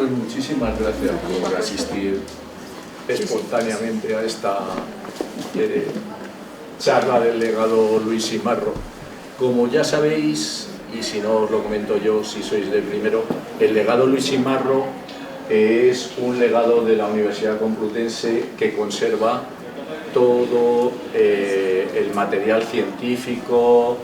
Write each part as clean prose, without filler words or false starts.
Pues muchísimas gracias por asistir espontáneamente a esta charla del legado Luis Simarro. Como ya sabéis, y si no os lo comento yo, si sois del primero, el legado Luis Simarro es un legado de la Universidad Complutense que conserva todo el material científico,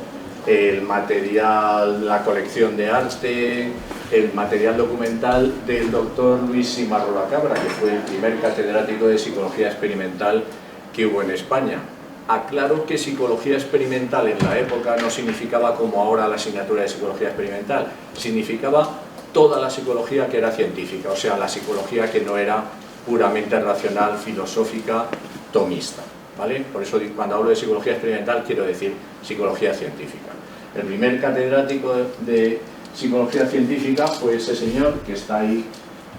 el material, la colección de arte, el material documental del doctor Luis Simarro Lacabra, que fue el primer catedrático de psicología experimental que hubo en España. Aclaro que psicología experimental en la época no significaba como ahora la asignatura de psicología experimental, significaba toda la psicología que era científica, o sea, la psicología que no era puramente racional, filosófica, tomista, ¿vale? Por eso cuando hablo de psicología experimental quiero decir psicología científica. El primer catedrático de psicología científica fue ese señor que está ahí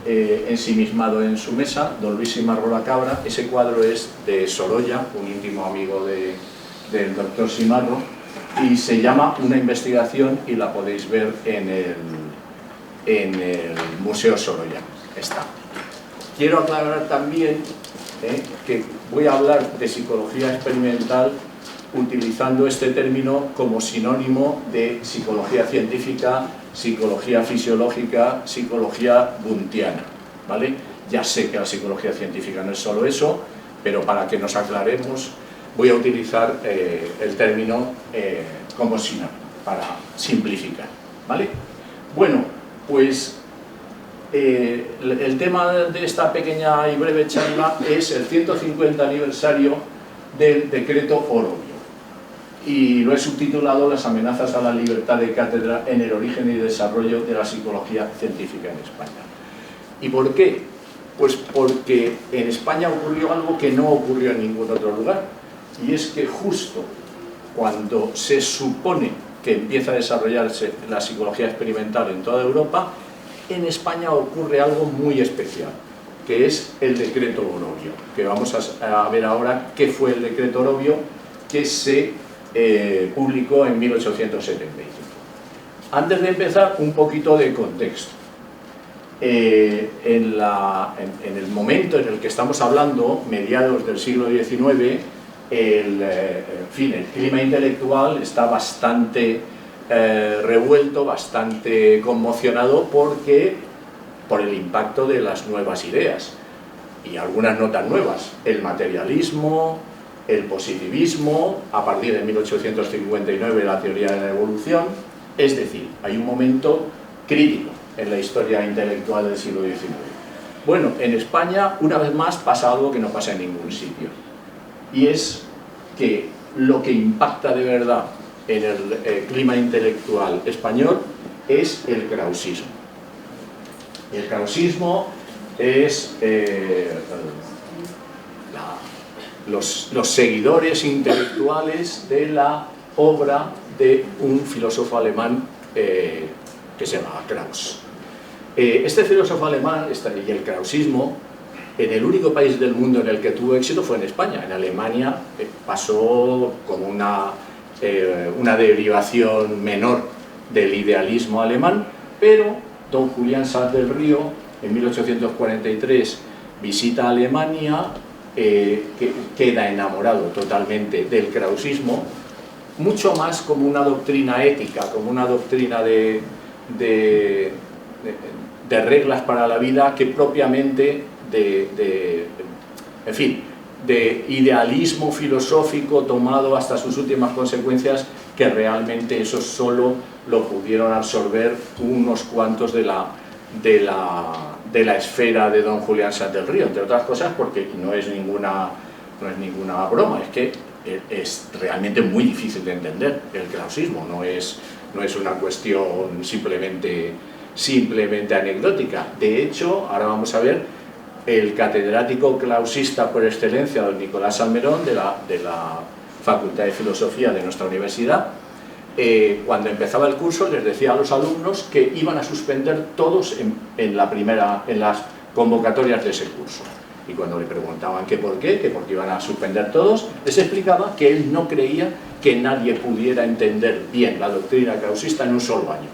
ensimismado en su mesa, don Luis Simarro Lacabra. Ese cuadro es de Sorolla, un íntimo amigo del doctor Simarro, y se llama Una investigación, y la podéis ver en el Museo Sorolla. Está. Quiero aclarar también que voy a hablar de psicología experimental utilizando este término como sinónimo de psicología científica, psicología fisiológica, psicología wundtiana, ¿vale? Ya sé que la psicología científica no es solo eso, pero para que nos aclaremos voy a utilizar el término como sinónimo, para simplificar, ¿vale? Bueno, pues el tema de esta pequeña y breve charla es el 150 aniversario del decreto Orovio, y lo he subtitulado Las amenazas a la libertad de cátedra en el origen y desarrollo de la psicología científica en España. ¿Y por qué? Pues porque en España ocurrió algo que no ocurrió en ningún otro lugar, y es que justo cuando se supone que empieza a desarrollarse la psicología experimental en toda Europa, en España ocurre algo muy especial, que es el decreto Orovio, que vamos a ver ahora qué fue el decreto Orovio, que se publicó en 1875. Antes de empezar, un poquito de contexto. En el momento en el que estamos hablando, mediados del siglo XIX, el clima intelectual está bastante revuelto, bastante conmocionado por el impacto de las nuevas ideas, y algunas no tan nuevas: el materialismo, el positivismo, a partir de 1859 la teoría de la evolución. Es decir, hay un momento crítico en la historia intelectual del siglo XIX. Bueno, en España, una vez más, pasa algo que no pasa en ningún sitio, y es que lo que impacta de verdad en el clima intelectual español es el krausismo. El krausismo es los seguidores intelectuales de la obra de un filósofo alemán que se llama Krauss. Este filósofo alemán y el krausismo, en el único país del mundo en el que tuvo éxito fue en España. En Alemania pasó como una derivación menor del idealismo alemán, pero don Julián Saz del Río en 1843 visita Alemania, que queda enamorado totalmente del krausismo, mucho más como una doctrina ética, como una doctrina de reglas para la vida, que propiamente en fin, de idealismo filosófico tomado hasta sus últimas consecuencias, que realmente eso solo lo pudieron absorber unos cuantos de la esfera de don Julián Saz del Río, entre otras cosas porque no es ninguna broma, es que es realmente muy difícil de entender el krausismo, no es una cuestión simplemente anecdótica. De hecho, ahora vamos a ver, el catedrático krausista por excelencia, don Nicolás Salmerón, de la Facultad de Filosofía de nuestra universidad, cuando empezaba el curso les decía a los alumnos que iban a suspender todos en las convocatorias de ese curso. Y cuando le preguntaban que por qué, que porque iban a suspender todos, les explicaba que él no creía que nadie pudiera entender bien la doctrina krausista en un solo año.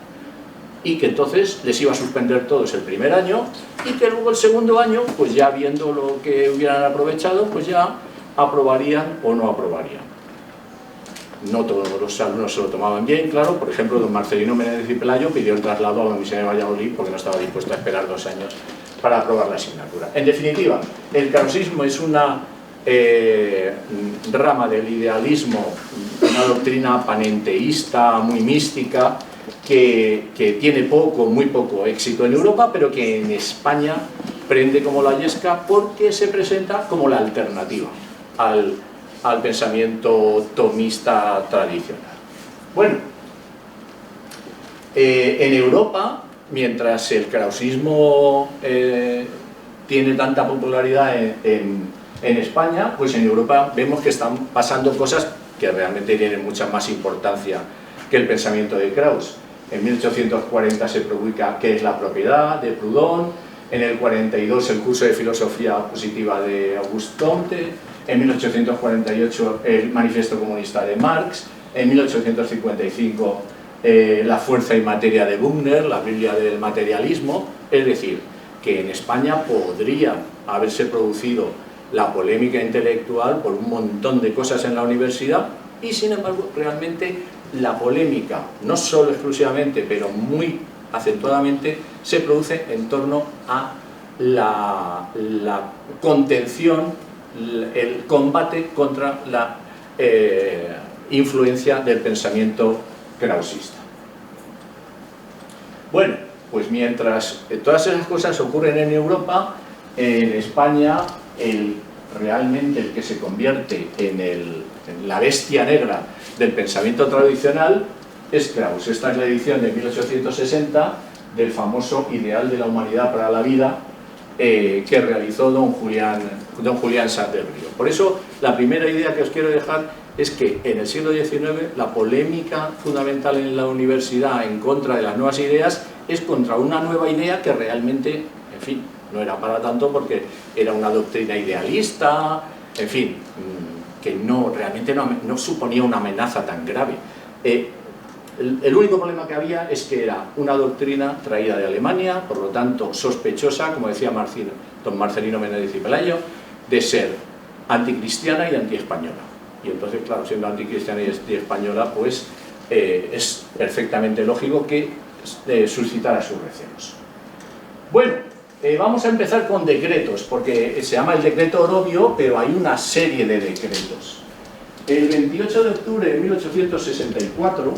y que entonces les iba a suspender todos el primer año y que luego el segundo año, pues ya viendo lo que hubieran aprovechado, pues ya aprobarían o no aprobarían. No todos los alumnos se lo tomaban bien, claro. Por ejemplo, don Marcelino Menéndez y Pelayo pidió el traslado a la Universidad de Valladolid porque no estaba dispuesto a esperar 2 años para aprobar la asignatura. En definitiva, el krausismo es una rama del idealismo, una doctrina panenteísta, muy mística, que tiene muy poco éxito en Europa, pero que en España prende como la yesca porque se presenta como la alternativa al pensamiento tomista tradicional. Bueno, en Europa, mientras el krausismo tiene tanta popularidad en España, pues en Europa vemos que están pasando cosas que realmente tienen mucha más importancia que el pensamiento de Krauss. En 1840 se publica ¿Qué es la propiedad?, de Proudhon. En el 42 el curso de filosofía positiva de Auguste Comte. En 1848 el manifiesto comunista de Marx. En 1855 la fuerza y materia de Büchner, la Biblia del materialismo. Es decir, que en España podría haberse producido la polémica intelectual por un montón de cosas en la universidad y, sin embargo, realmente la polémica, no solo exclusivamente, pero muy acentuadamente, se produce en torno a la contención, el combate contra la influencia del pensamiento krausista. Bueno, pues mientras todas esas cosas ocurren en Europa, en España realmente el que se convierte en la bestia negra del pensamiento tradicional es Krauss. Esta es la edición de 1860 del famoso Ideal de la Humanidad para la Vida que realizó don Julián Sá del Río. Por eso, la primera idea que os quiero dejar es que en el siglo XIX la polémica fundamental en la universidad en contra de las nuevas ideas es contra una nueva idea que realmente, en fin, no era para tanto porque era una doctrina idealista, en fin, que realmente no suponía una amenaza tan grave. El único problema que había es que era una doctrina traída de Alemania, por lo tanto sospechosa, como decía don Marcelino Menéndez y Pelayo, de ser anticristiana y antiespañola. Y entonces, claro, siendo anticristiana y antiespañola, pues es perfectamente lógico que suscitara sus recelos. Bueno, vamos a empezar con decretos, porque se llama el decreto Orobio, pero hay una serie de decretos. El 28 de octubre de 1864,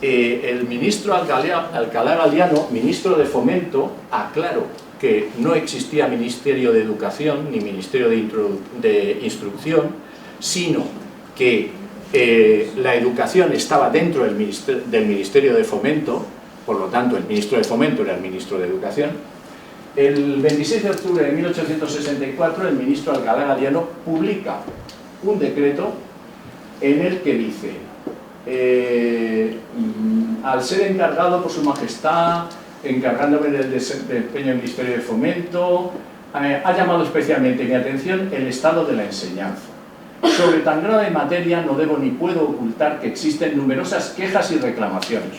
el ministro Alcalá Galiano, ministro de Fomento, aclaró que no existía Ministerio de Educación ni Ministerio de Instrucción, sino que la educación estaba dentro del Ministerio de Fomento, por lo tanto el ministro de Fomento era el ministro de Educación. El 26 de octubre de 1864 el ministro Alcalá Galiano publica un decreto en el que dice al ser encargado por su majestad, encargándome del desempeño del Ministerio de Fomento, ha llamado especialmente mi atención el estado de la enseñanza. Sobre tan grave materia no debo ni puedo ocultar que existen numerosas quejas y reclamaciones,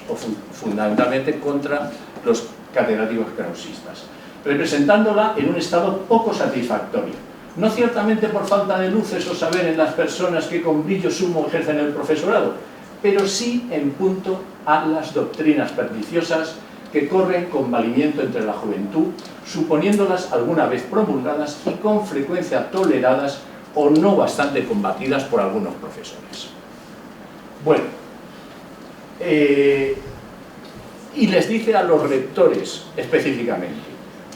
fundamentalmente contra los catedráticos krausistas, representándola en un estado poco satisfactorio. No ciertamente por falta de luces o saber en las personas que con brillo sumo ejercen el profesorado, pero sí en punto a las doctrinas perniciosas que corren con valimiento entre la juventud, suponiéndolas alguna vez promulgadas y con frecuencia toleradas o no bastante combatidas por algunos profesores. Bueno, y les dice a los rectores específicamente: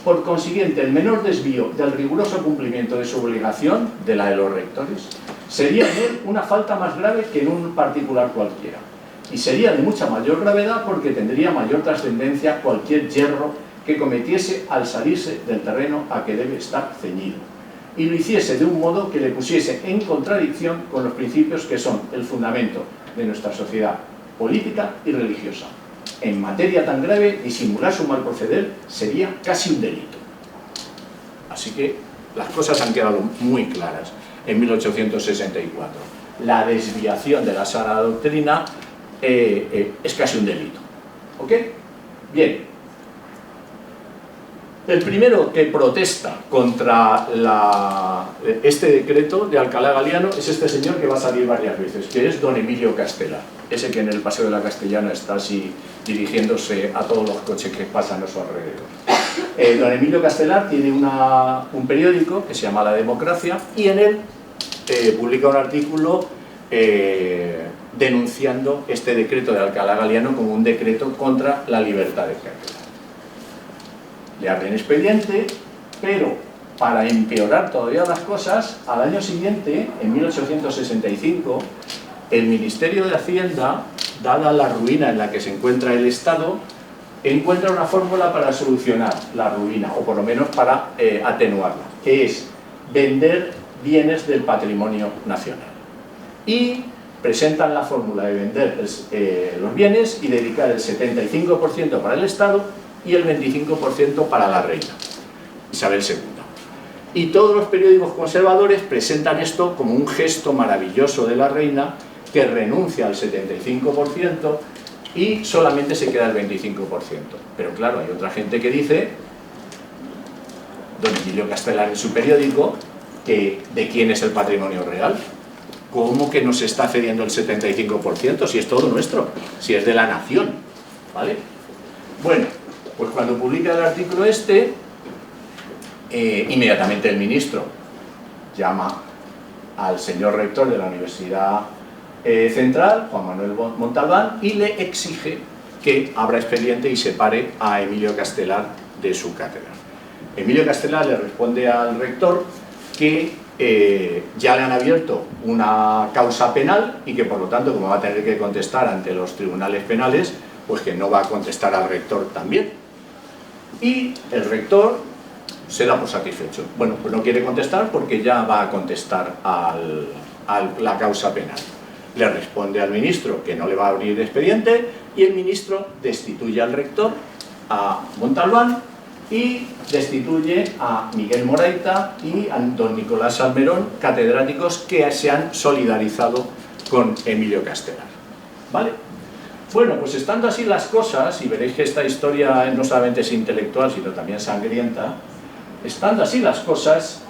por consiguiente, el menor desvío del riguroso cumplimiento de su obligación, de la de los rectores, sería en él una falta más grave que en un particular cualquiera, y sería de mucha mayor gravedad porque tendría mayor trascendencia cualquier yerro que cometiese al salirse del terreno a que debe estar ceñido, y lo hiciese de un modo que le pusiese en contradicción con los principios que son el fundamento de nuestra sociedad política y religiosa. En materia tan grave, disimular su mal proceder sería casi un delito. Así que las cosas han quedado muy claras en 1864. La desviación de la sana doctrina es casi un delito. ¿Ok? Bien, el primero que protesta contra este decreto de Alcalá Galiano es este señor que va a salir varias veces, que es don Emilio Castelar, ese que en el Paseo de la Castellana está así dirigiéndose a todos los coches que pasan a su alrededor. Don Emilio Castelar tiene un periódico que se llama La Democracia y en él publica un artículo denunciando este decreto de Alcalá Galiano como un decreto contra la libertad de cátedra. Le abren expediente, pero para empeorar todavía las cosas, al año siguiente, en 1865, el Ministerio de Hacienda, dada la ruina en la que se encuentra el Estado, encuentra una fórmula para solucionar la ruina, o por lo menos para atenuarla, que es vender bienes del patrimonio nacional. Y presentan la fórmula de vender los bienes y dedicar el 75% para el Estado y el 25% para la reina, Isabel II. Y todos los periódicos conservadores presentan esto como un gesto maravilloso de la reina, que renuncia al 75% y solamente se queda el 25%. Pero claro, hay otra gente que dice, don Emilio Castelar en su periódico, que ¿de quién es el patrimonio real? ¿Cómo que nos está cediendo el 75% si es todo nuestro? Si es de la nación, ¿vale? Bueno, pues cuando publica el artículo inmediatamente el ministro llama al señor rector de la Universidad Central, Juan Manuel Montalbán, y le exige que abra expediente y separe a Emilio Castelar de su cátedra. Emilio Castelar le responde al rector que ya le han abierto una causa penal y que por lo tanto, como va a tener que contestar ante los tribunales penales, pues que no va a contestar al rector también. Y el rector se da por satisfecho. Bueno, pues no quiere contestar porque ya va a contestar a la causa penal. Le responde al ministro que no le va a abrir expediente y el ministro destituye al rector, a Montalbán, y destituye a Miguel Moraita y a don Nicolás Salmerón, catedráticos que se han solidarizado con Emilio Castelar. ¿Vale? Bueno, pues estando así las cosas, y veréis que esta historia no solamente es intelectual, sino también sangrienta, estando así las cosas,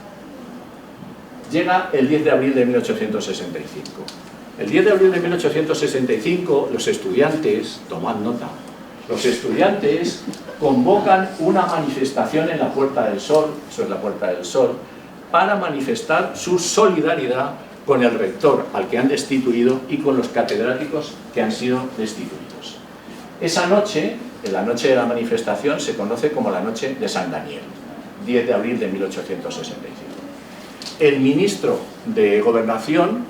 llega el 10 de abril de 1865. El 10 de abril de 1865, los estudiantes, tomad nota, los estudiantes convocan una manifestación en la Puerta del Sol, eso es la Puerta del Sol, para manifestar su solidaridad con el rector al que han destituido y con los catedráticos que han sido destituidos. Esa noche, la noche de la manifestación, se conoce como la noche de San Daniel, 10 de abril de 1865. El ministro de Gobernación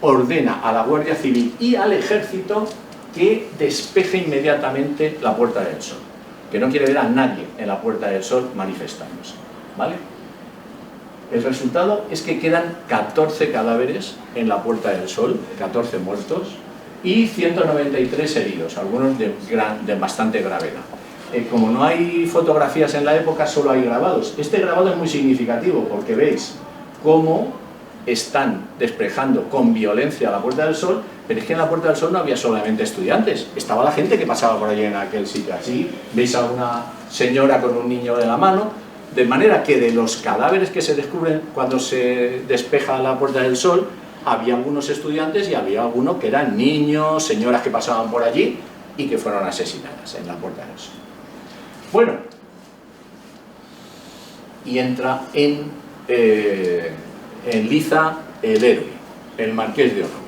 ordena a la Guardia Civil y al Ejército que despeje inmediatamente la Puerta del Sol, que no quiere ver a nadie en la Puerta del Sol manifestándose, ¿vale? El resultado es que quedan 14 cadáveres en la Puerta del Sol, 14 muertos y 193 heridos, algunos de bastante gravedad. Como no hay fotografías en la época, solo hay grabados. Este grabado es muy significativo porque veis cómo están despejando con violencia la Puerta del Sol, pero es que en la Puerta del Sol no había solamente estudiantes, estaba la gente que pasaba por allí en aquel sitio. Así veis a una señora con un niño de la mano, de manera que de los cadáveres que se descubren cuando se despeja la Puerta del Sol, había algunos estudiantes y había algunos que eran niños, señoras que pasaban por allí y que fueron asesinadas en la Puerta del Sol. Bueno, y entra en liza el héroe, el Marqués de Orobio.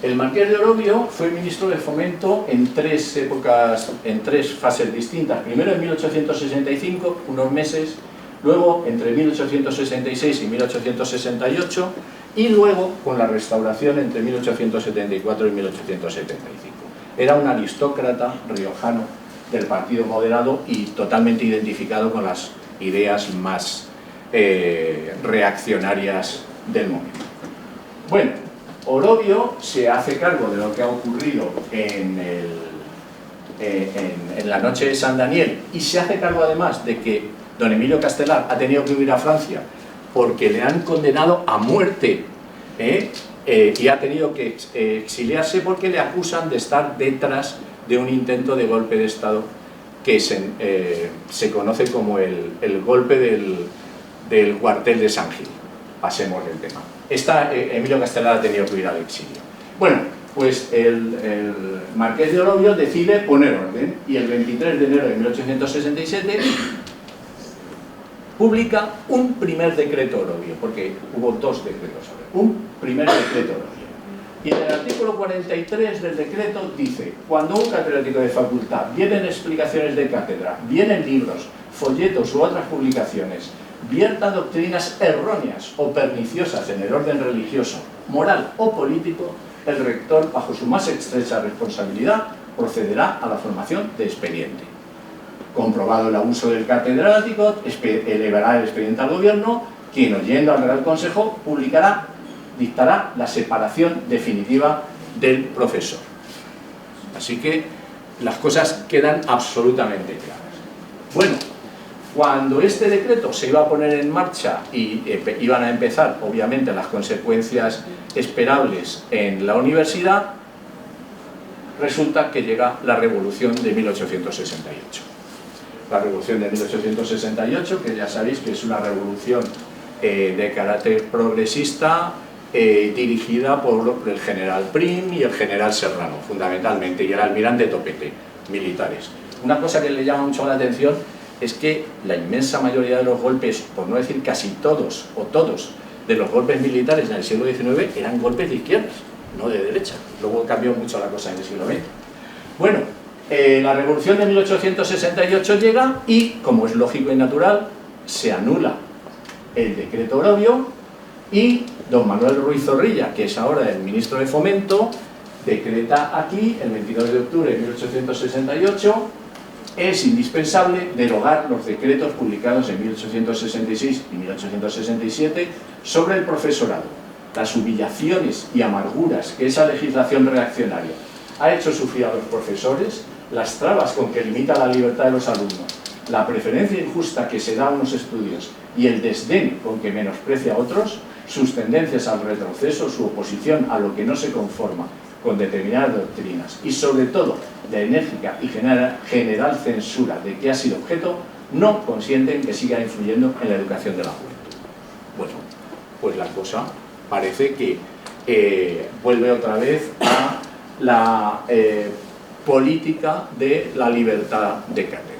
El Marqués de Orobio fue ministro de Fomento en tres épocas, en tres fases distintas. Primero en 1865, unos meses, luego entre 1866 y 1868, y luego con la Restauración entre 1874 y 1875. Era un aristócrata riojano del Partido Moderado y totalmente identificado con las ideas más reaccionarias del momento. Bueno, Orobio se hace cargo de lo que ha ocurrido en la noche de San Daniel y se hace cargo además de que don Emilio Castelar ha tenido que huir a Francia porque le han condenado a muerte y ha tenido que exiliarse porque le acusan de estar detrás de un intento de golpe de Estado que se conoce como el golpe del cuartel de San Gil. Pasemos del tema. Emilio Castelar ha tenido que ir al exilio. Bueno, pues el marqués de Orobio decide poner orden y el 23 de enero de 1867 publica un primer decreto Orobio, porque hubo dos decretos Orobio, un primer decreto Orobio. Y en el artículo 43 del decreto dice: cuando un catedrático de facultad vienen explicaciones de cátedra, vienen libros, folletos u otras publicaciones, vierta doctrinas erróneas o perniciosas en el orden religioso, moral o político, el rector, bajo su más estrecha responsabilidad, procederá a la formación de expediente. Comprobado el abuso del catedrático, elevará el expediente al gobierno, quien, oyendo al Real Consejo, dictará la separación definitiva del profesor. Así que las cosas quedan absolutamente claras. Bueno, cuando este decreto se iba a poner en marcha y iban a empezar, obviamente, las consecuencias esperables en la universidad, resulta que llega la Revolución de 1868. La Revolución de 1868, que ya sabéis que es una revolución de carácter progresista, dirigida por el general Prim y el general Serrano, fundamentalmente, y el almirante Topete, militares. Una cosa que le llama mucho la atención es que la inmensa mayoría de los golpes, por no decir casi todos o todos, de los golpes militares en el siglo XIX eran golpes de izquierdas, no de derecha. Luego cambió mucho la cosa en el siglo XX. Bueno, la Revolución de 1868 llega y, como es lógico y natural, se anula el decreto Orobio y don Manuel Ruiz Zorrilla, que es ahora el ministro de Fomento, decreta aquí, el 22 de octubre de 1868, es indispensable derogar los decretos publicados en 1866 y 1867 sobre el profesorado, las humillaciones y amarguras que esa legislación reaccionaria ha hecho sufrir a los profesores, las trabas con que limita la libertad de los alumnos, la preferencia injusta que se da a unos estudios y el desdén con que menosprecia a otros, sus tendencias al retroceso, su oposición a lo que no se conforma con determinadas doctrinas y sobre todo la enérgica y general censura de que ha sido objeto, no consienten que siga influyendo en la educación de la juventud. Bueno, pues la cosa parece que vuelve otra vez a la política de la libertad de cátedra.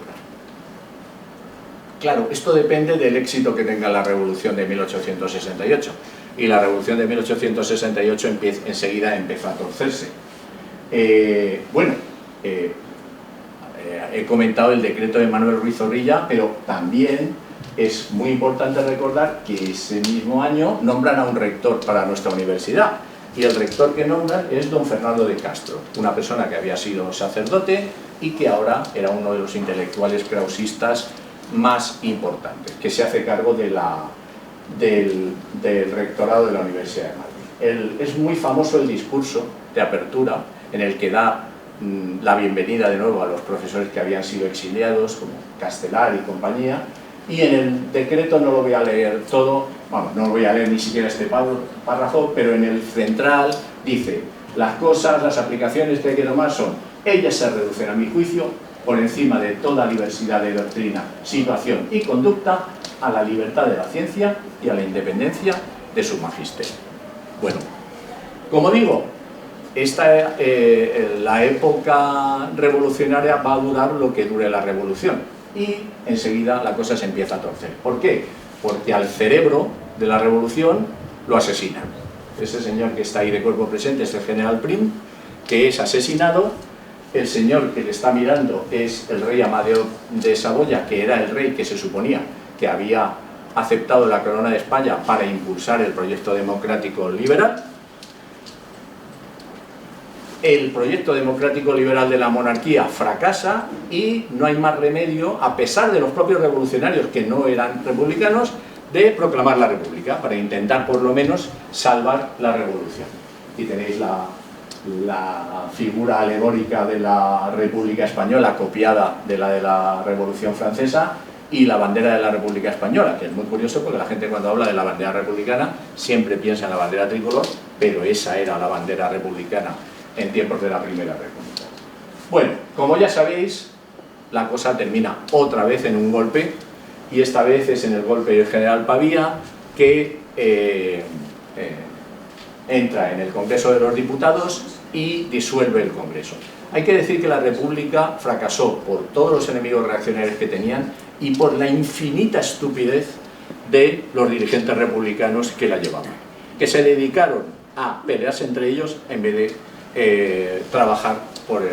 Claro, esto depende del éxito que tenga la Revolución de 1868. Y la Revolución de 1868 enseguida empezó a torcerse. He comentado el decreto de Manuel Ruiz Zorrilla, pero también es muy importante recordar que ese mismo año nombran a un rector para nuestra universidad. Y el rector que nombran es don Fernando de Castro, una persona que había sido sacerdote y que ahora era uno de los intelectuales krausistas más importantes, que se hace cargo del rectorado de la Universidad de Madrid. Es muy famoso el discurso de apertura en el que da la bienvenida de nuevo a los profesores que habían sido exiliados, como Castelar y compañía, y en el decreto no lo voy a leer todo, vamos, no lo voy a leer ni siquiera este párrafo, pero en el central dice: las cosas, las aplicaciones que hay que tomar son, ellas se reducen a mi juicio, por encima de toda diversidad de doctrina, situación y conducta, a la libertad de la ciencia y a la independencia de su magisterio. Bueno, como digo, la época revolucionaria va a durar lo que dure la revolución y enseguida la cosa se empieza a torcer. ¿Por qué? Porque al cerebro de la revolución lo asesinan. Ese señor que está ahí de cuerpo presente es el general Prim, que es asesinado. El señor que le está mirando es el rey Amadeo de Saboya, que era el rey que se suponía que había aceptado la corona de España para impulsar el proyecto democrático liberal. El proyecto democrático liberal de la monarquía fracasa y no hay más remedio, a pesar de los propios revolucionarios que no eran republicanos, de proclamar la república para intentar por lo menos salvar la revolución. Y tenéis la figura alegórica de la República Española copiada de la Revolución Francesa y la bandera de la República Española, que es muy curioso porque la gente cuando habla de la bandera republicana siempre piensa en la bandera tricolor, pero esa era la bandera republicana en tiempos de la Primera República. Bueno, como ya sabéis, la cosa termina otra vez en un golpe, y esta vez es en el golpe del general Pavía, que entra en el Congreso de los Diputados y disuelve el Congreso. Hay que decir que la República fracasó por todos los enemigos reaccionarios que tenían y por la infinita estupidez de los dirigentes republicanos que la llevaban, que se dedicaron a pelearse entre ellos en vez de trabajar por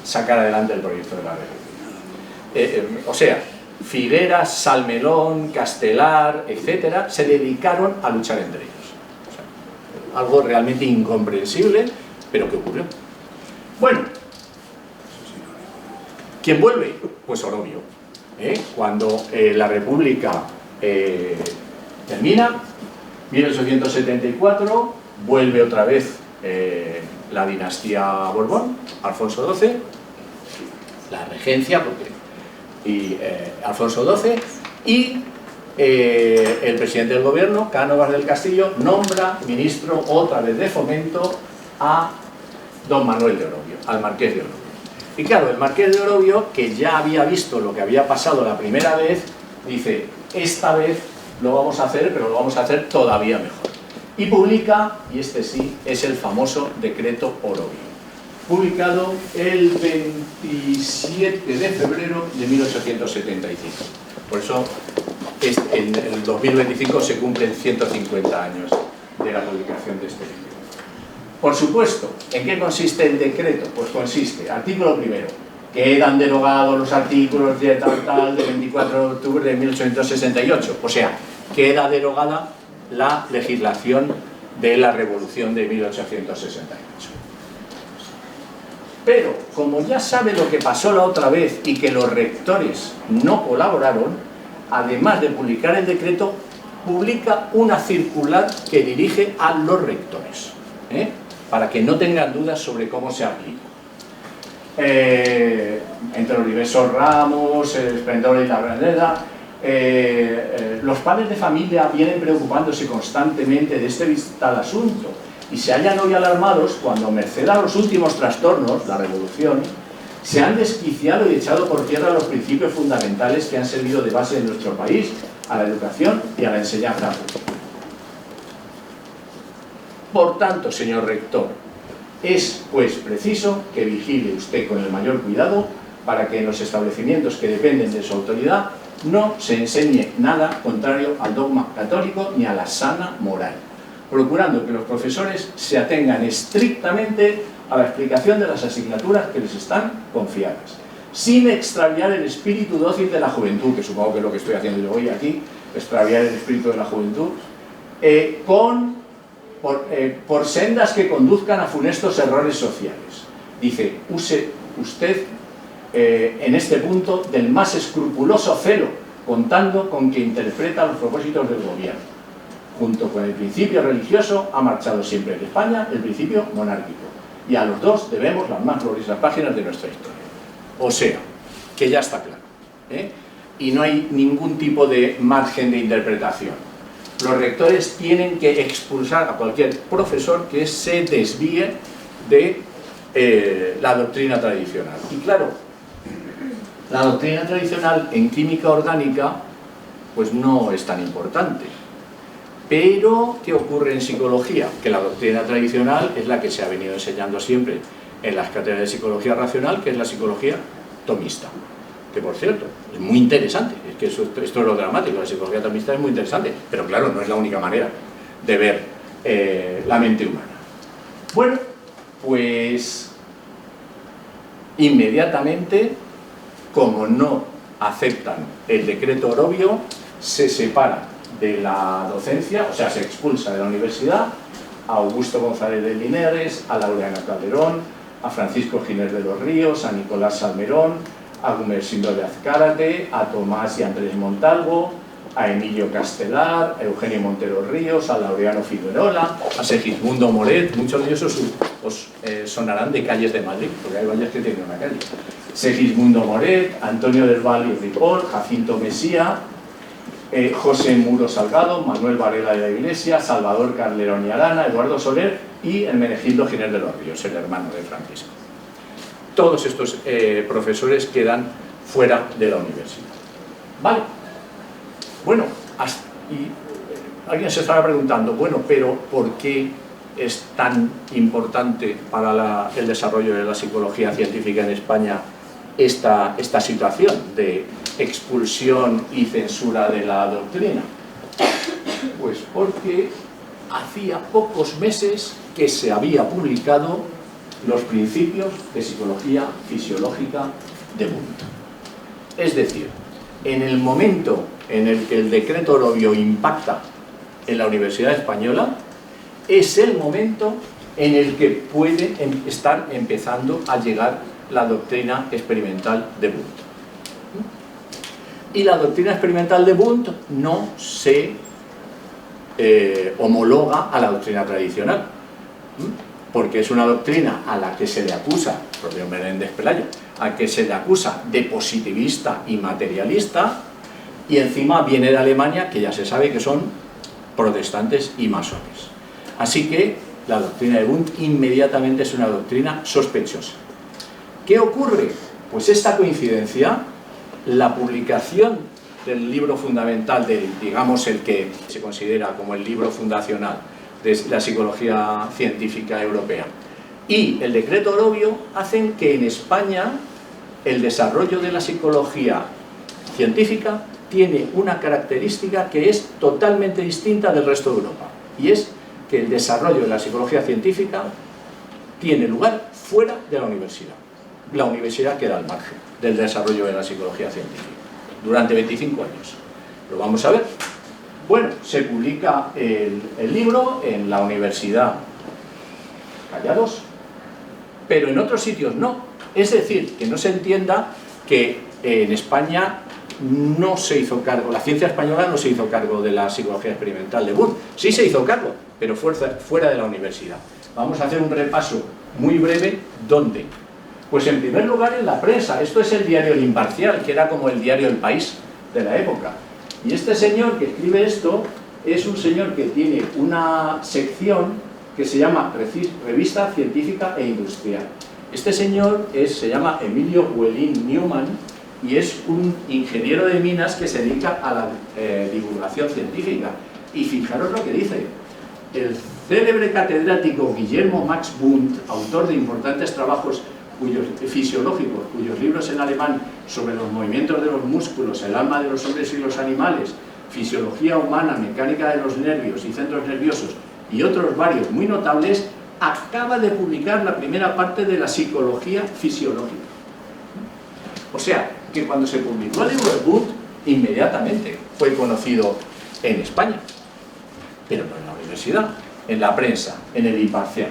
sacar adelante el proyecto de la República. O sea, Figueras, Salmelón, Castelar, etcétera, se dedicaron a luchar entre ellos. O sea, algo realmente incomprensible, pero que ocurrió. Bueno, ¿quién vuelve? Pues Orobio. Cuando la República termina, 1874, vuelve otra vez la dinastía Borbón, Alfonso XII, la regencia, Alfonso XII, y el presidente del gobierno, Cánovas del Castillo, nombra ministro otra vez de Fomento a don Manuel de Orobio, al marqués de Orobio. Y claro, el marqués de Orobio, que ya había visto lo que había pasado la primera vez, dice, esta vez lo vamos a hacer, pero lo vamos a hacer todavía mejor. Y publica, y este sí, es el famoso decreto Orobio, publicado el 27 de febrero de 1875. Por eso, en el 2025 se cumplen 150 años de la publicación de este libro. Por supuesto, ¿en qué consiste el decreto? Pues consiste, artículo primero, quedan derogados los artículos de tal de 24 de octubre de 1868. O sea, queda derogada la legislación de la Revolución de 1868. Pero, como ya sabe lo que pasó la otra vez y que los rectores no colaboraron, además de publicar el decreto, publica una circular que dirige a los rectores, para que no tengan dudas sobre cómo se aplica. Entre los diversos ramos, el esplendor y la grandeza, los padres de familia vienen preocupándose constantemente de este vital asunto y se hallan hoy alarmados cuando, merced a los últimos trastornos, la revolución, se han desquiciado y echado por tierra los principios fundamentales que han servido de base en nuestro país a la educación y a la enseñanza pública. Por tanto, señor rector, es pues preciso que vigile usted con el mayor cuidado para que en los establecimientos que dependen de su autoridad no se enseñe nada contrario al dogma católico ni a la sana moral, procurando que los profesores se atengan estrictamente a la explicación de las asignaturas que les están confiadas, sin extraviar el espíritu dócil de la juventud, que supongo que es lo que estoy haciendo yo hoy aquí, extraviar el espíritu de la juventud, por sendas que conduzcan a funestos errores sociales. Dice, use usted en este punto del más escrupuloso celo, contando con que interpreta los propósitos del gobierno. Junto con el principio religioso ha marchado siempre en España el principio monárquico, y a los dos debemos las más gloriosas páginas de nuestra historia. O sea, que ya está claro, y no hay ningún tipo de margen de interpretación. Los rectores tienen que expulsar a cualquier profesor que se desvíe de la doctrina tradicional. Y claro, la doctrina tradicional en química orgánica pues no es tan importante. Pero, ¿qué ocurre en psicología? Que la doctrina tradicional es la que se ha venido enseñando siempre en las cátedras de psicología racional, que es la psicología tomista. Que, por cierto, es muy interesante. Es que esto es lo dramático. La psicología tomista es muy interesante. Pero, claro, no es la única manera de ver la mente humana. Bueno, pues inmediatamente, como no aceptan el decreto Orobio, se separa de la docencia, o sea, se expulsa de la universidad a Augusto González de Linares, a Laureano Calderón, a Francisco Ginés de los Ríos, a Nicolás Salmerón, a Gumersindo de Azcárate, a Tomás y Andrés Montalvo, a Emilio Castelar, a Eugenio Montero Ríos, a Laureano Figuerola, a Segismundo Moret. Muchos de ellos os sonarán de calles de Madrid, porque hay varias que tienen una calle. Segismundo Moret, Antonio del Val y Ripoll, Jacinto Mesía, José Muro Salgado, Manuel Varela de la Iglesia, Salvador Carlerón y Arana, Eduardo Soler y Hermenegildo Ginés de los Ríos, el hermano de Francisco. todos estos profesores quedan fuera de la universidad. ¿Vale? Bueno, y alguien se estará preguntando, bueno, pero ¿por qué es tan importante para el desarrollo de la psicología científica en España esta situación de expulsión y censura de la doctrina? Pues porque hacía pocos meses que se había publicado los principios de psicología fisiológica de Wundt. Es decir, en el momento en el que el decreto Orovio impacta en la Universidad Española, es el momento en el que puede estar empezando a llegar la doctrina experimental de Wundt. Y la doctrina experimental de Wundt no se homologa a la doctrina tradicional, porque es una doctrina a la que se le acusa, propio Menéndez Pelayo, a que se le acusa de positivista y materialista, y encima viene de Alemania, que ya se sabe que son protestantes y masones. Así que la doctrina de Wundt inmediatamente es una doctrina sospechosa. ¿Qué ocurre? Pues esta coincidencia, la publicación del libro fundamental, digamos el que se considera como el libro fundacional de la psicología científica europea, y el decreto Orovio, hacen que en España el desarrollo de la psicología científica tiene una característica que es totalmente distinta del resto de Europa, y es que el desarrollo de la psicología científica tiene lugar fuera de la universidad. La universidad queda al margen del desarrollo de la psicología científica durante 25 años. Lo vamos a ver. Bueno, se publica el libro en la universidad, callados, pero en otros sitios no. Es decir, que no se entienda que en España no se hizo cargo, la ciencia española no se hizo cargo de la psicología experimental de Wundt. Sí se hizo cargo, pero fuera de la universidad. Vamos a hacer un repaso muy breve. ¿Dónde? Pues en primer lugar en la prensa. Esto es el diario El Imparcial, que era como el diario El País de la época. Y este señor que escribe esto es un señor que tiene una sección que se llama Revista Científica e Industrial. Este señor se llama Emilio Huelin Newman y es un ingeniero de minas que se dedica a la divulgación científica. Y fijaros lo que dice. El célebre catedrático Guillermo Max Wundt, autor de importantes trabajos fisiológicos, cuyos libros en alemán sobre los movimientos de los músculos, el alma de los hombres y los animales, fisiología humana, mecánica de los nervios y centros nerviosos y otros varios muy notables, acaba de publicar la primera parte de la psicología fisiológica. O sea, que cuando se publicó el libro de Wundt, inmediatamente fue conocido en España, pero no en la universidad, en la prensa, en el Imparcial.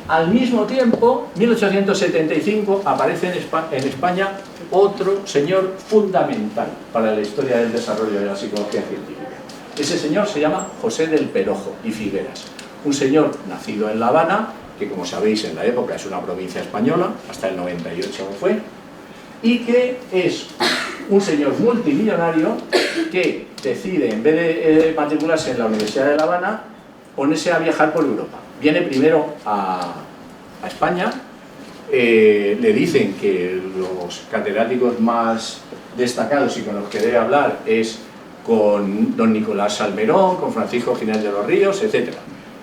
Al mismo tiempo, 1875, aparece en España otro señor fundamental para la historia del desarrollo de la psicología científica. Ese señor se llama José del Perojo y Figueras, un señor nacido en La Habana, que como sabéis en la época es una provincia española, hasta el 98 fue, y que es un señor multimillonario que decide, en vez de matricularse en la Universidad de La Habana, ponerse a viajar por Europa. Viene primero a España, le dicen que los catedráticos más destacados y con los que debe hablar es con don Nicolás Salmerón, con Francisco Ginés de los Ríos, etc.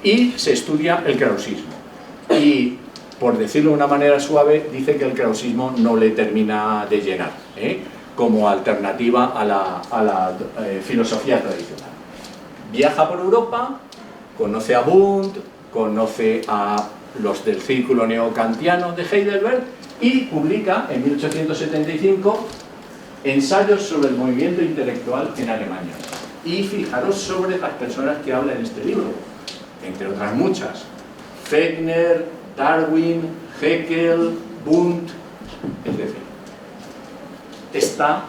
Y se estudia el krausismo. Y, por decirlo de una manera suave, dice que el krausismo no le termina de llenar, como alternativa a la filosofía tradicional. Viaja por Europa, conoce a Wundt, conoce a los del círculo neocantiano de Heidelberg y publica en 1875 ensayos sobre el movimiento intelectual en Alemania. Y fijaros sobre las personas que habla en este libro, entre otras muchas: Fechner, Darwin, Haeckel, Wundt, es decir, está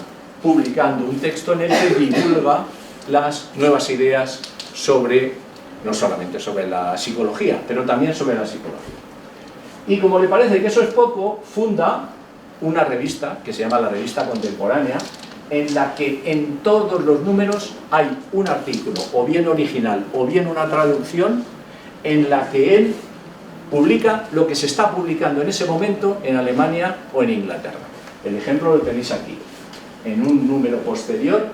publicando un texto en el que divulga las nuevas ideas sobre, no solamente sobre la psicología, pero también sobre la psicología. Y como le parece que eso es poco, funda una revista que se llama la Revista Contemporánea, en la que en todos los números hay un artículo, o bien original, o bien una traducción, en la que él publica lo que se está publicando en ese momento en Alemania o en Inglaterra. El ejemplo lo tenéis aquí. En un número posterior,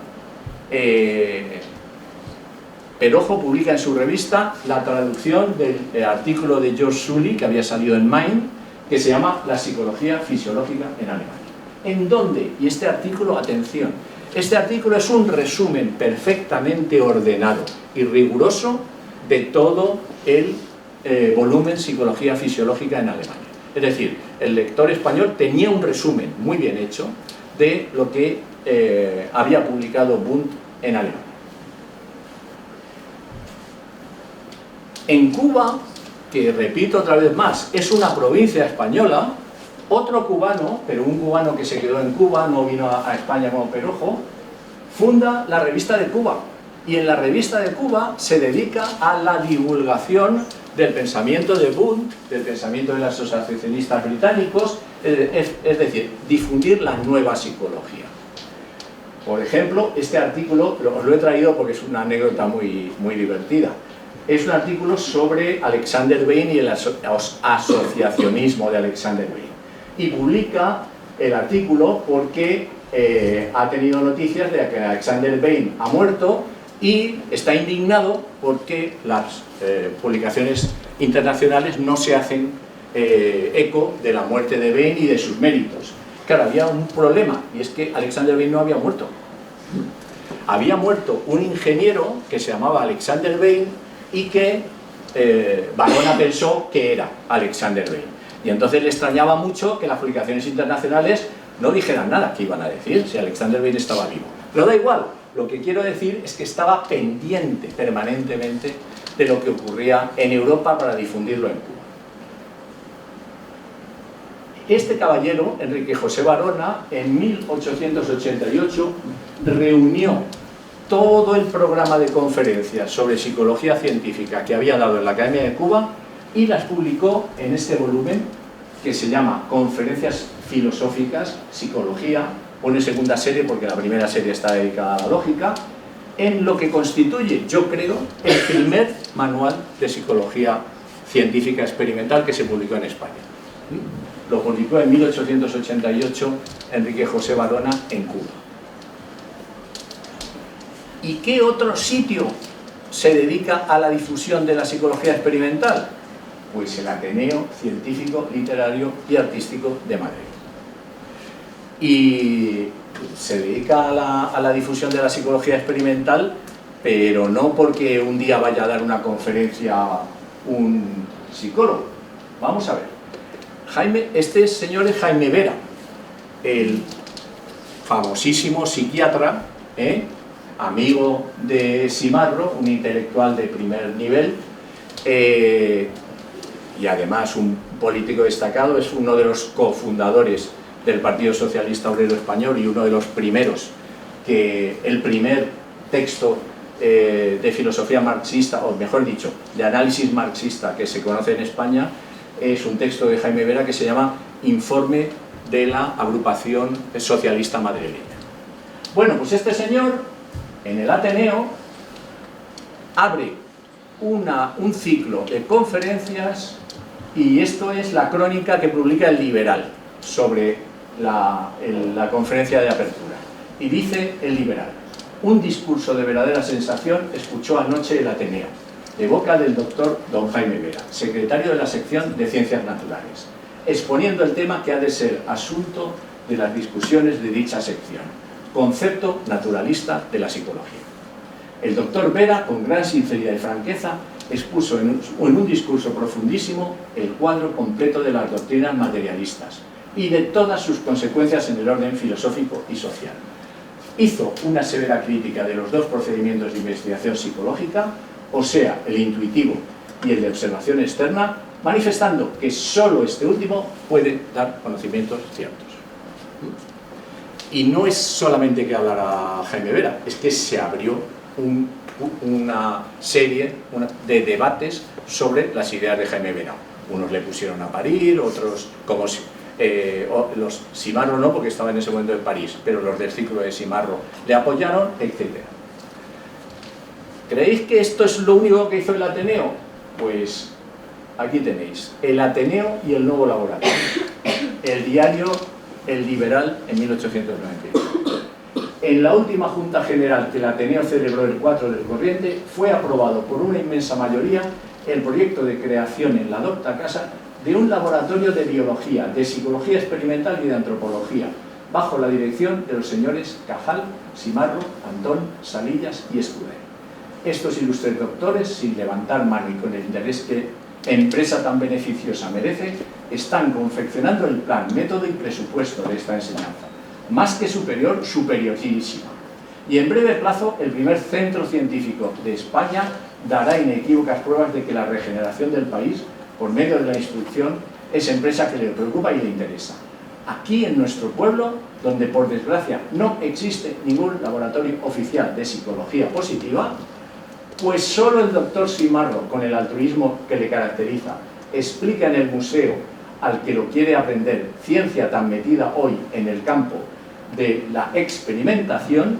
Perojo publica en su revista la traducción del artículo de George Sully, que había salido en Mind, que se llama La psicología fisiológica en Alemania. ¿En dónde? Y este artículo, atención, este artículo es un resumen perfectamente ordenado y riguroso de todo el volumen Psicología fisiológica en Alemania. Es decir, el lector español tenía un resumen muy bien hecho de lo que había publicado Wundt en Alemania. En Cuba, que repito otra vez más, es una provincia española, otro cubano, pero un cubano que se quedó en Cuba, no vino a España como Perojo, funda la Revista de Cuba. Y en la Revista de Cuba se dedica a la divulgación del pensamiento de Wundt, del pensamiento de los asociacionistas británicos, es decir, difundir la nueva psicología. Por ejemplo, este artículo, os lo he traído porque es una anécdota muy divertida. Es un artículo sobre Alexander Bain y el asociacionismo de Alexander Bain. Y publica el artículo porque ha tenido noticias de que Alexander Bain ha muerto y está indignado porque las publicaciones internacionales no se hacen eco de la muerte de Bain y de sus méritos. Claro, había un problema, y es que Alexander Bain no había muerto. Había muerto un ingeniero que se llamaba Alexander Bain y que Barona pensó que era Alexander Bain. Y entonces le extrañaba mucho que las publicaciones internacionales no dijeran nada. ¿Qué iban a decir si Alexander Bain estaba vivo? Pero da igual, lo que quiero decir es que estaba pendiente permanentemente de lo que ocurría en Europa para difundirlo en Cuba. Este caballero, Enrique José Barona, en 1888 reunió todo el programa de conferencias sobre psicología científica que había dado en la Academia de Cuba y las publicó en este volumen que se llama Conferencias Filosóficas, Psicología, pone segunda serie porque la primera serie está dedicada a la lógica, en lo que constituye, yo creo, el primer manual de psicología científica experimental que se publicó en España. Lo publicó en 1888 Enrique José Barona en Cuba. ¿Y qué otro sitio se dedica a la difusión de la psicología experimental? Pues el Ateneo Científico, Literario y Artístico de Madrid. Y se dedica a la difusión de la psicología experimental, pero no porque un día vaya a dar una conferencia un psicólogo. Vamos a ver. Este señor es Jaime Vera, el famosísimo psiquiatra, amigo de Simarro, un intelectual de primer nivel, y además un político destacado. Es uno de los cofundadores del Partido Socialista Obrero Español y uno de los primeros que el primer texto de filosofía marxista, o mejor dicho, de análisis marxista que se conoce en España, es un texto de Jaime Vera que se llama Informe de la Agrupación Socialista Madrileña. Bueno, pues este señor en el Ateneo abre un ciclo de conferencias, y esto es la crónica que publica El Liberal sobre la conferencia de apertura. Y dice El Liberal: un discurso de verdadera sensación escuchó anoche el Ateneo, de boca del doctor don Jaime Vera, secretario de la sección de Ciencias Naturales, exponiendo el tema que ha de ser asunto de las discusiones de dicha sección: concepto naturalista de la psicología. El doctor Vera, con gran sinceridad y franqueza, expuso en un discurso profundísimo el cuadro completo de las doctrinas materialistas y de todas sus consecuencias en el orden filosófico y social. Hizo una severa crítica de los dos procedimientos de investigación psicológica, o sea, el intuitivo y el de observación externa, manifestando que solo este último puede dar conocimientos ciertos. Y no es solamente que hablara Jaime Vera, es que se abrió una serie de debates sobre las ideas de Jaime Vera. Unos le pusieron a parir, otros, como los Simarro no, porque estaba en ese momento en París, pero los del ciclo de Simarro le apoyaron, etc. ¿Creéis que esto es lo único que hizo el Ateneo? Pues aquí tenéis, el Ateneo y el Nuevo Laboratorio, el diario El Liberal en 1895. En la última Junta General que el Ateneo celebró el 4 del corriente, fue aprobado por una inmensa mayoría el proyecto de creación en la docta casa de un laboratorio de biología, de psicología experimental y de antropología, bajo la dirección de los señores Cajal, Simarro, Antón, Salillas y Escudero. Estos ilustres doctores, sin levantar mano y con el interés que empresa tan beneficiosa merece, están confeccionando el plan, método y presupuesto de esta enseñanza, más que superior, superiorísima. Y en breve plazo, el primer centro científico de España dará inequívocas pruebas de que la regeneración del país, por medio de la instrucción, es empresa que le preocupa y le interesa. Aquí en nuestro pueblo, donde por desgracia no existe ningún laboratorio oficial de psicología positiva, pues solo el doctor Simarro, con el altruismo que le caracteriza, explica en el museo al que lo quiere aprender, ciencia tan metida hoy en el campo de la experimentación.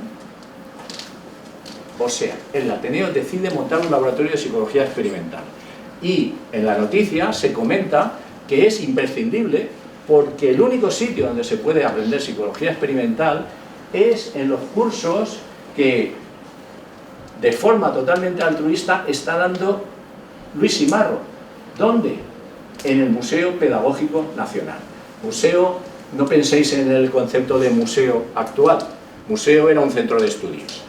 O sea, el Ateneo decide montar un laboratorio de psicología experimental. Y en la noticia se comenta que es imprescindible porque el único sitio donde se puede aprender psicología experimental es en los cursos que de forma totalmente altruista está dando Luis Simarro. ¿Dónde? En el Museo Pedagógico Nacional. Museo, no penséis en el concepto de museo actual. Museo era un centro de estudios.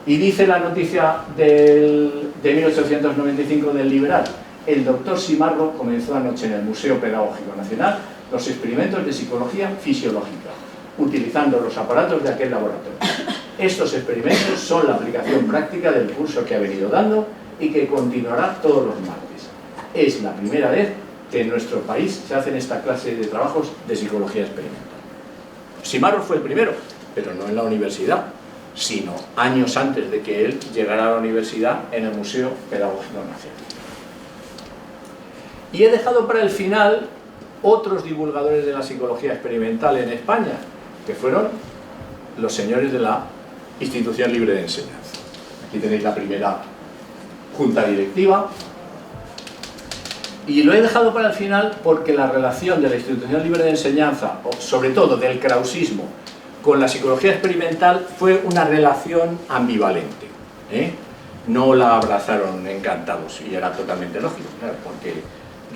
Y dice la noticia de 1895 del Liberal: el doctor Simarro comenzó anoche en el Museo Pedagógico Nacional los experimentos de psicología fisiológica, utilizando los aparatos de aquel laboratorio. Estos experimentos son la aplicación práctica del curso que ha venido dando y que continuará todos los martes. Es la primera vez que en nuestro país se hacen esta clase de trabajos de psicología experimental. Simarro fue el primero, pero no en la universidad, sino años antes de que él llegara a la universidad, en el Museo Pedagógico Nacional. Y he dejado para el final otros divulgadores de la psicología experimental en España, que fueron los señores de la Institución Libre de Enseñanza. Aquí tenéis la primera junta directiva. Y lo he dejado para el final porque la relación de la Institución Libre de Enseñanza, o sobre todo del krausismo, con la psicología experimental fue una relación ambivalente. No la abrazaron encantados, y era totalmente lógico, claro, porque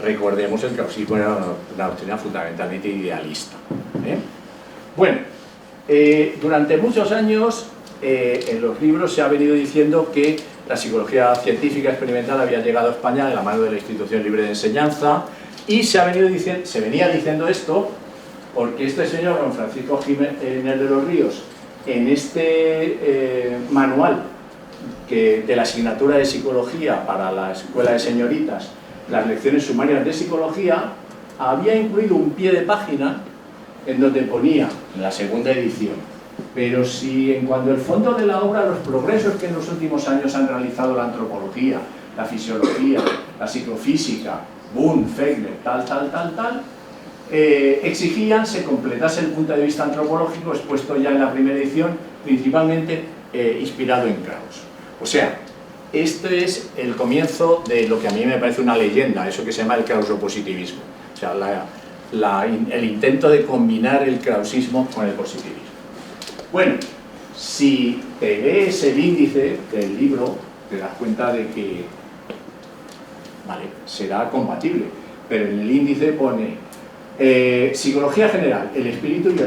recordemos, el krausismo era una doctrina fundamentalmente idealista. Bueno, durante muchos años en los libros se ha venido diciendo que la psicología científica experimental había llegado a España de la mano de la Institución Libre de Enseñanza, y se venía diciendo esto porque este señor, don Francisco Jiménez de los Ríos, en este manual de la asignatura de psicología para la escuela de señoritas, las lecciones sumarias de psicología, había incluido un pie de página en donde ponía, en la segunda edición: pero si en cuanto al fondo de la obra, los progresos que en los últimos años han realizado la antropología, la fisiología, la psicofísica, Boone, Fechner, tal, exigían se completase el punto de vista antropológico expuesto ya en la primera edición, principalmente inspirado en Krauss. O sea, este es el comienzo de lo que a mí me parece una leyenda, eso que se llama el krausopositivismo. O sea, el intento de combinar el krausismo con el positivismo. Bueno, si te lees el índice del libro, te das cuenta de que, vale, será compatible, pero en el índice pone psicología general, el espíritu y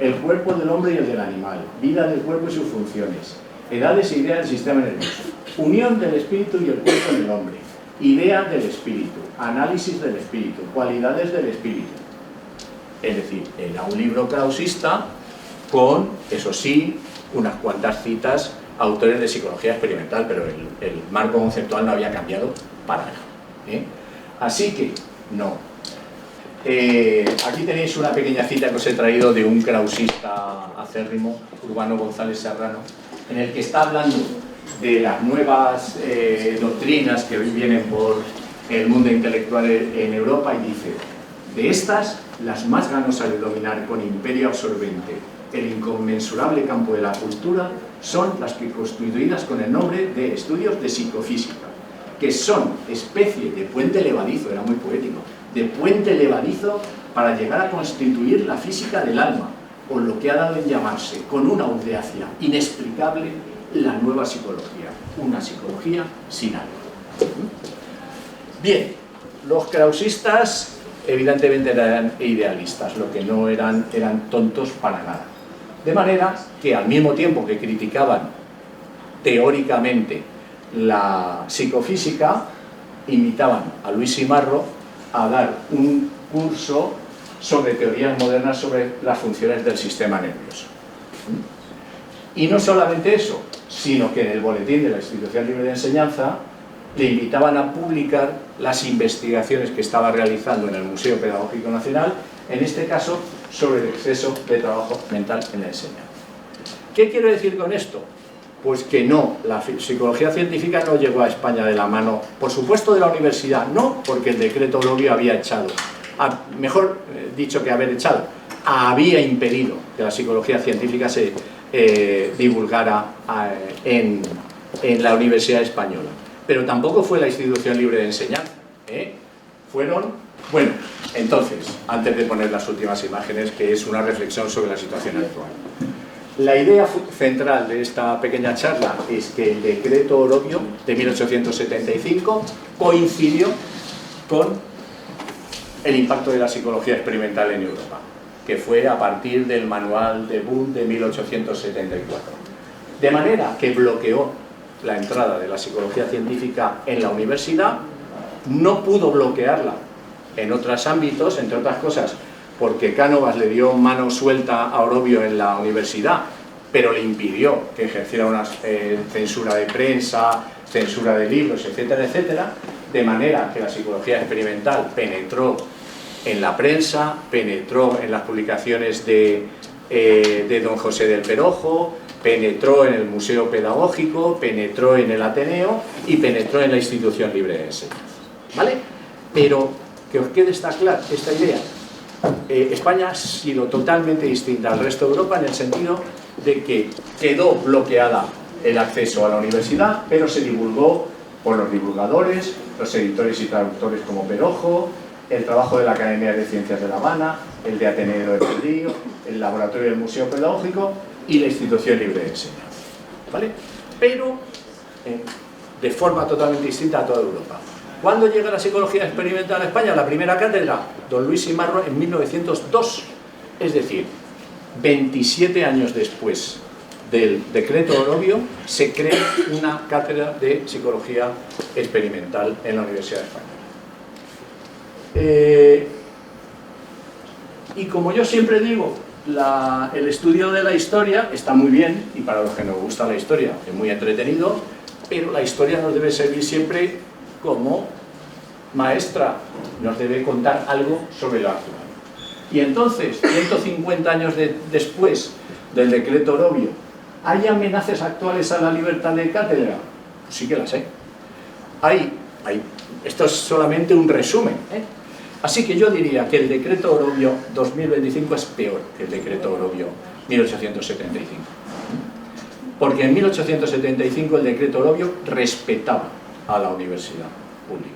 el cuerpo del hombre y el del animal, vida del cuerpo y sus funciones, edades e ideas del sistema nervioso, unión del espíritu y el cuerpo del hombre, idea del espíritu, análisis del espíritu, cualidades del espíritu. Es decir, era un libro krausista con, eso sí, unas cuantas citas a autores de psicología experimental, pero el marco conceptual no había cambiado para nada. Así que, no. Aquí tenéis una pequeña cita que os he traído de un krausista acérrimo, Urbano González Serrano, en el que está hablando de las nuevas doctrinas que hoy vienen por el mundo intelectual en Europa, y dice: de estas, las más ganosas de dominar con imperio absorbente el inconmensurable campo de la cultura son las que, constituidas con el nombre de estudios de psicofísica, que son especie de puente levadizo, era muy poético, de puente levadizo para llegar a constituir la física del alma, o lo que ha dado en llamarse, con una audacia inexplicable, la nueva psicología, una psicología sin alma. Bien, los krausistas evidentemente eran idealistas, lo que no eran tontos para nada. De manera que al mismo tiempo que criticaban teóricamente la psicofísica, invitaban a Luis Simarro a dar un curso sobre teorías modernas sobre las funciones del sistema nervioso. Y no solamente eso, sino que en el boletín de la Institución Libre de Enseñanza le invitaban a publicar las investigaciones que estaba realizando en el Museo Pedagógico Nacional, en este caso sobre el exceso de trabajo mental en la enseñanza. ¿Qué quiero decir con esto? Pues que no, la psicología científica no llegó a España de la mano, por supuesto de la universidad, no porque el decreto Orovio había echado, mejor dicho que haber echado, había impedido que la psicología científica se divulgara en la Universidad Española. Pero tampoco fue la Institución Libre de Enseñanza, fueron... Bueno, entonces, antes de poner las últimas imágenes, que es una reflexión sobre la situación actual. La idea central de esta pequeña charla es que el decreto Orovio de 1875 coincidió con el impacto de la psicología experimental en Europa, que fue a partir del manual de Boone de 1874. De manera que bloqueó la entrada de la psicología científica en la universidad, no pudo bloquearla en otros ámbitos, entre otras cosas, porque Cánovas le dio mano suelta a Orovio en la universidad, pero le impidió que ejerciera una censura de prensa, censura de libros, etcétera, etcétera, de manera que la psicología experimental penetró en la prensa, penetró en las publicaciones de don José del Perojo, penetró en el Museo Pedagógico, penetró en el Ateneo y penetró en la Institución Libre de Enseñanza. ¿Vale? Pero que os quede esta idea. España ha sido totalmente distinta al resto de Europa en el sentido de que quedó bloqueada el acceso a la universidad, pero se divulgó por los divulgadores, los editores y traductores como Perojo, el trabajo de la Academia de Ciencias de La Habana, el de Ateneo de Madrid, el laboratorio del Museo Pedagógico y la Institución Libre de Enseñanza. ¿Vale? Pero de forma totalmente distinta a toda Europa. ¿Cuándo llega la psicología experimental a España? La primera cátedra, don Luis Simarro, en 1902. Es decir, 27 años después del decreto Orovio, se crea una cátedra de psicología experimental en la Universidad de España. Y como yo siempre digo, el estudio de la historia está muy bien, y para los que nos gusta la historia es muy entretenido, pero la historia nos debe servir siempre como maestra, nos debe contar algo sobre lo actual. Y entonces, 150 años después del decreto Orovio, ¿hay amenazas actuales a la libertad de cátedra? Pues sí que las hay. Esto es solamente un resumen, Así que yo diría que el decreto Orovio 2025 es peor que el decreto Orovio 1875. Porque en 1875 el decreto Orovio respetaba a la universidad pública.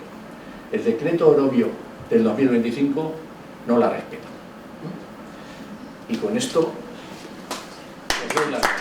El decreto Orovio del 2025 no la respeta. Y con esto os doy las gracias.